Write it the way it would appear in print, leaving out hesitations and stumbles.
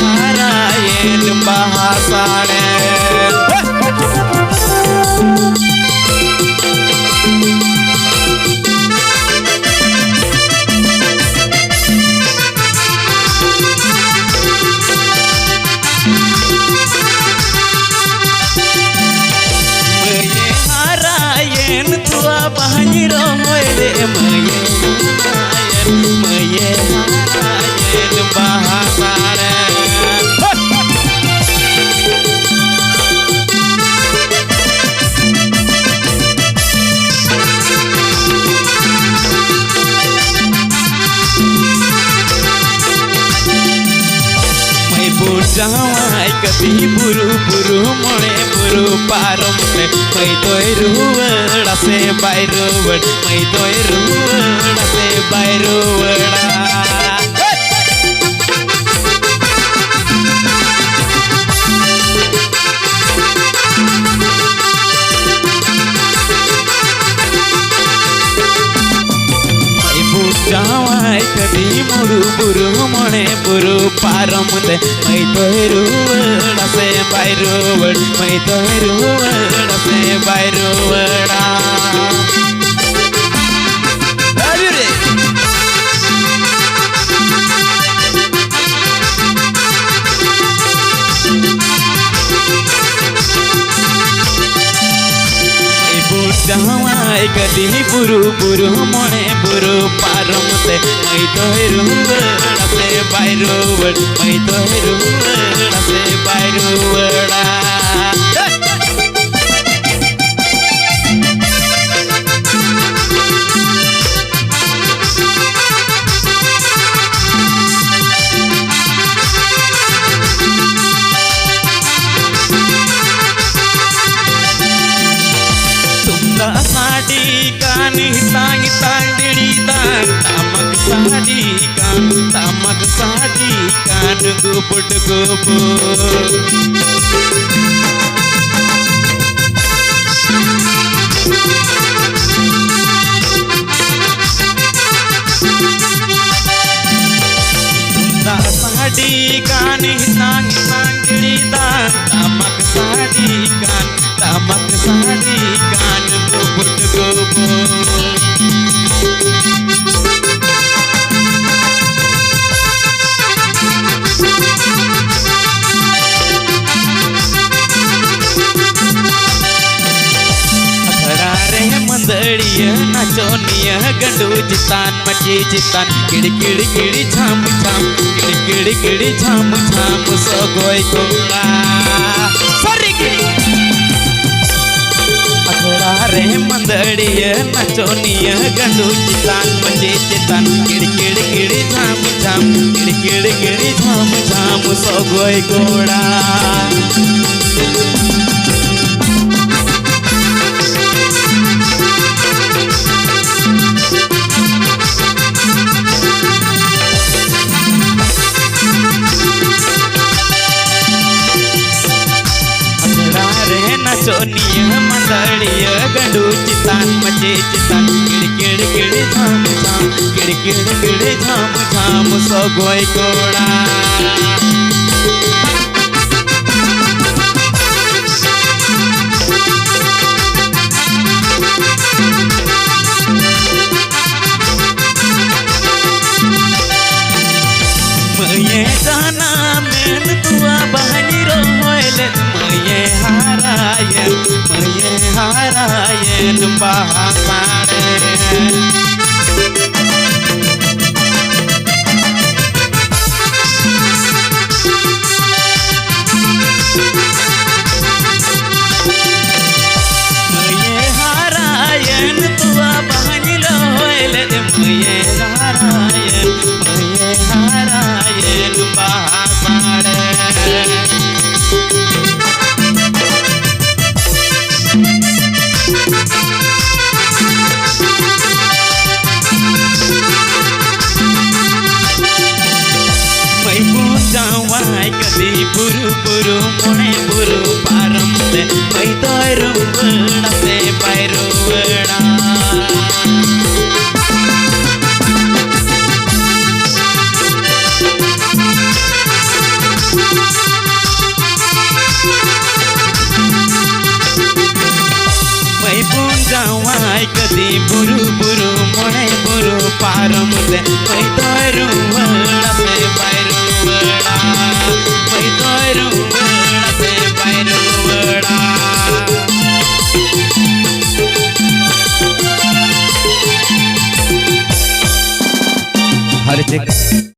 harayen bahasane. Bahanyiro hoyle maye harayen bahasane. May bujawai kati buru mone buru parom te may toy ruwada se bay ruwad may toy ruwada se bay ruwada. Jawai kadi buru mone buru param te may toy ruwada se bay ruwad may toy ruwada se bay ruwada. Jawai kadi buru mone buru param te may toy ruwada se bay ruwad may toy ruwada se bay ruwada. Sadi kan hitang diri dan tamak sadi kan gubud sadi kan hitang diri dan tamak sadi kan gubud मंदड़िया नाचोनिया गंडू जितान मची जितान किड़ी किड़ी किड़ी झाम झाम किड़ी किड़ी झाम झाम सोगोई कोड़ा सरी किड़ी अखड़ा रे मंदड़िया नाचोनिया गंडू जितान मची जितान किड़ी किड़ी किड़ी झाम झाम किड़ी किड़ी झाम झाम सोगोई कोड़ा. नाचोनिया मंदड़िया गंडू चितान मचे चितान किड़ी किड़ी झाम झाम किड़ी झाम झाम सोगोई कोड़ा. मये जाना मेन तुआ बहनीरो होले मये harayen bahasane. Maye harayen tua bahanilo hoyle maye harayen bahasane. Jawai kadi buru mone buru param te may toy ruwada se bay ruwada. बुरु बुरु मोड़े बुरु पारम से मैं तो रुवड़